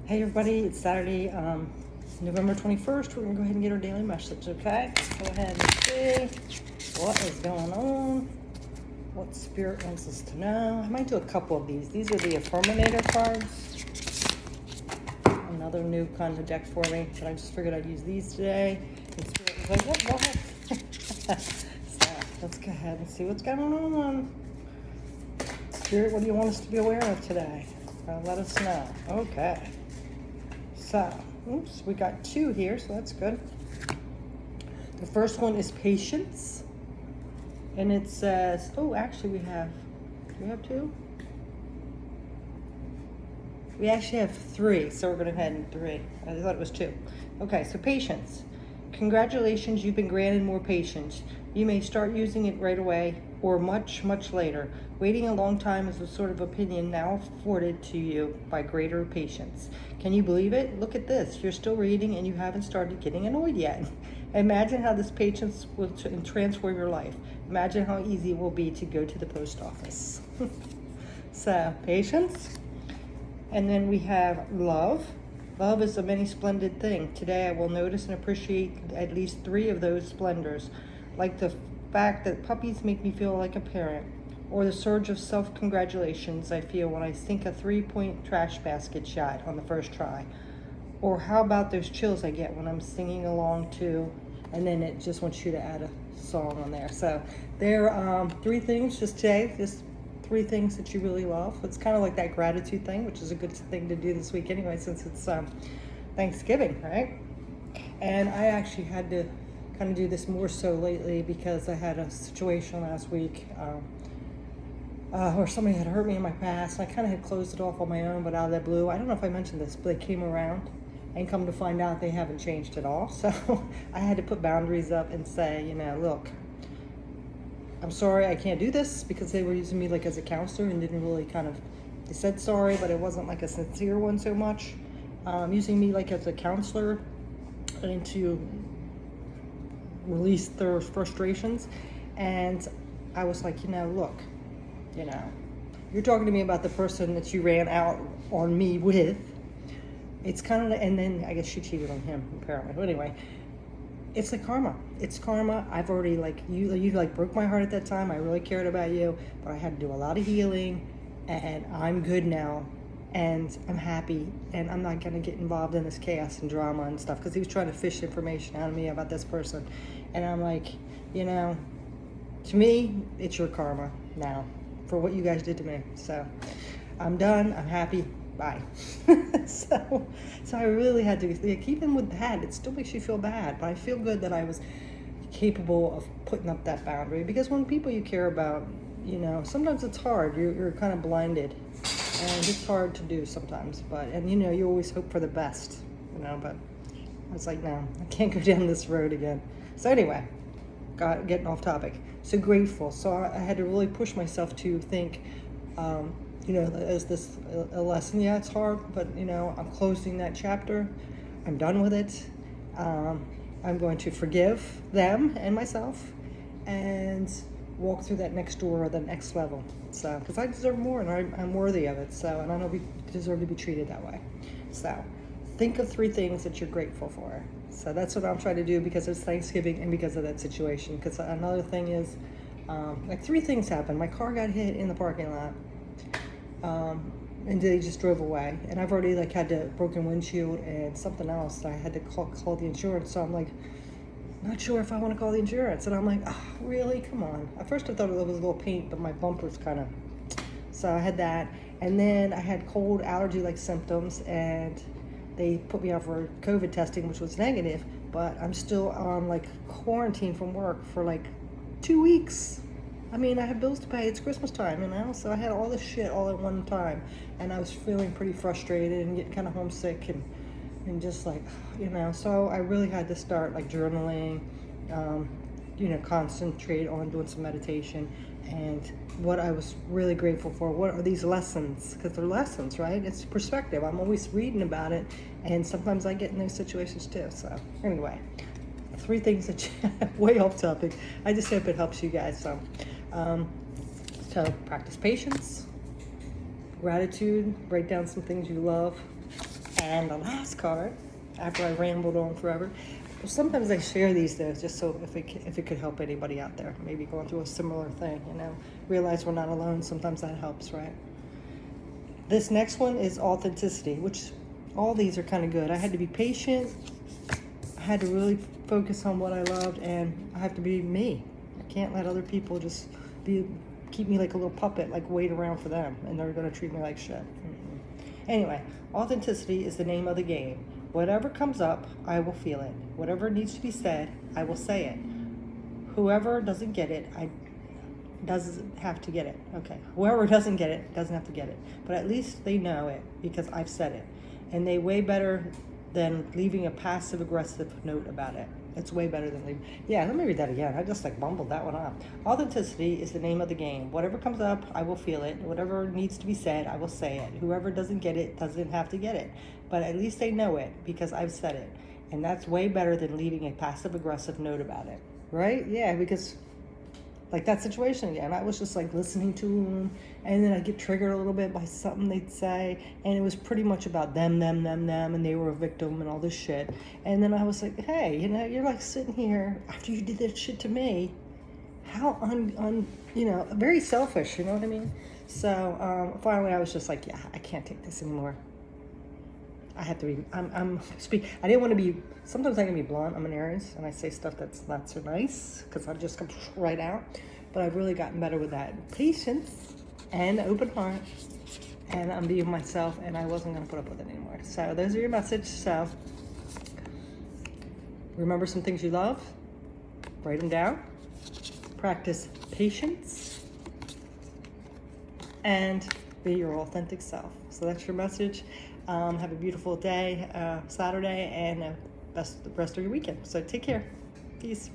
Hey everybody, it's Saturday, November 21st. We're gonna go ahead and get our daily message, okay? Go ahead and see what is going on, what Spirit wants us to know. I might do a couple of these. These are the Affirminator cards. Another new kind of deck for me, but I just figured I'd use these today. And Spirit was like, what, go ahead. So, let's go ahead and see what's going on. Spirit, what do you want us to be aware of today? Let us know. Okay. So, oops, we got two here, so that's good. The first one is patience. And it says, oh, actually do we have two? We actually have three, so we're going to head in three. I thought it was two. Okay, so patience. Congratulations, you've been granted more patience. You may start using it right away or much, much later. Waiting a long time is a sort of opinion now afforded to you by greater patience. Can you believe it? Look at this. You're still reading and you haven't started getting annoyed yet. Imagine how this patience will transform your life. Imagine how easy it will be to go to the post office. So, patience. And then we have love. Love is a many splendid thing. Today I will notice and appreciate at least three of those splendors, like the fact that puppies make me feel like a parent, or the surge of self-congratulations I feel when I sink a 3-point trash basket shot on the first try. Or how about those chills I get when I'm singing along to, and then it just wants you to add a song on there. So there are three things just today, just three things that you really love. It's kind of like that gratitude thing, which is a good thing to do this week anyway, since it's Thanksgiving, right? And I actually had to kind of do this more so lately because I had a situation last week where somebody had hurt me in my past. I kind of had closed it off on my own, but out of the blue, I don't know if I mentioned this, but they came around and come to find out they haven't changed at all. So I had to put boundaries up and say, you know, look, I'm sorry I can't do this, because they were using me like as a counselor and didn't really they said sorry, but it wasn't like a sincere one so much. Using me like as a counselor and to release their frustrations. And I was like, you know, look, you know, you're talking to me about the person that you ran out on me with. It's kind of, and then I guess she cheated on him apparently. But anyway, it's like karma. It's karma. I've already you broke my heart at that time. I really cared about you, but I had to do a lot of healing, and I'm good now, and I'm happy, and I'm not gonna get involved in this chaos and drama and stuff, because he was trying to fish information out of me about this person, and I'm like, you know, to me, it's your karma now for what you guys did to me. So I'm done. I'm happy. Bye. so I really had to, even with that, it still makes you feel bad, but I feel good that I was capable of putting up that boundary, because when people you care about, you know, sometimes it's hard. You're kind of blinded, and it's hard to do sometimes, and you know, you always hope for the best, you know, but I was like, no, I can't go down this road again. So anyway, getting off topic. So grateful. So I had to really push myself to think, you know, is this a lesson? Yeah, it's hard, but you know, I'm closing that chapter. I'm done with it. I'm going to forgive them and myself and walk through that next door or the next level. So, because I deserve more and I'm worthy of it. So, and I know we deserve to be treated that way. So, think of three things that you're grateful for. So that's what I'm trying to do, because it's Thanksgiving and because of that situation. Because another thing is, like three things happened. My car got hit in the parking lot. And they just drove away, and I've already had a broken windshield and something else. I had to call the insurance. So I'm like, not sure if I want to call the insurance. And I'm like, oh, really? Come on. At first I thought it was a little paint, but my bumper's kind of. So I had that, and then I had cold allergy-like symptoms, and they put me out for COVID testing, which was negative. But I'm still on quarantine from work for 2 weeks. I mean, I have bills to pay. It's Christmas time, you know? So I had all this shit all at one time. And I was feeling pretty frustrated and getting kind of homesick and just you know. So I really had to start journaling, you know, concentrate on doing some meditation. And what I was really grateful for, what are these lessons? Because they're lessons, right? It's perspective. I'm always reading about it. And sometimes I get in those situations too. So anyway, three things that way off topic. I just hope it helps you guys. So practice patience, gratitude, write down some things you love, And the last card, after I rambled on forever, sometimes I share these though, just so if it could help anybody out there, maybe going through a similar thing, realize we're not alone. Sometimes that helps, right? This next one is authenticity, which all these are kind of good. I had to be patient. I had to really focus on what I loved, and I have to be me. I can't let other people just keep me like a little puppet, like wait around for them, and they're going to treat me like shit. Anyway, authenticity is the name of the game. Whatever comes up, I will feel it. Whatever needs to be said, I will say it. Whoever doesn't get it, doesn't have to get it. Okay, whoever doesn't get it doesn't have to get it. But at least they know it because I've said it. And they way better than leaving a passive-aggressive note about it. It's way better than leaving. Yeah, let me read that again. I just bumbled that one up. Authenticity is the name of the game. Whatever comes up, I will feel it. Whatever needs to be said, I will say it. Whoever doesn't get it doesn't have to get it. But at least they know it because I've said it. And that's way better than leaving a passive-aggressive note about it. Right? Yeah, because like that situation again, I was just listening to them, and then I get triggered a little bit by something they'd say, and it was pretty much about them, and they were a victim and all this shit. And then I was like, hey, you're sitting here after you did that shit to me. How very selfish, you know what I mean? So finally I was just like, yeah, I can't take this anymore. I have to be, I didn't want to be, sometimes I can be blunt. I'm an Aries, and I say stuff that's not so nice, because I just come right out. But I've really gotten better with that. Patience and open heart, and I'm being myself, and I wasn't going to put up with it anymore. So those are your message. So remember some things you love, write them down, practice patience, and be your authentic self. So that's your message. Have a beautiful day, Saturday, and the rest of your weekend. So take care. Peace.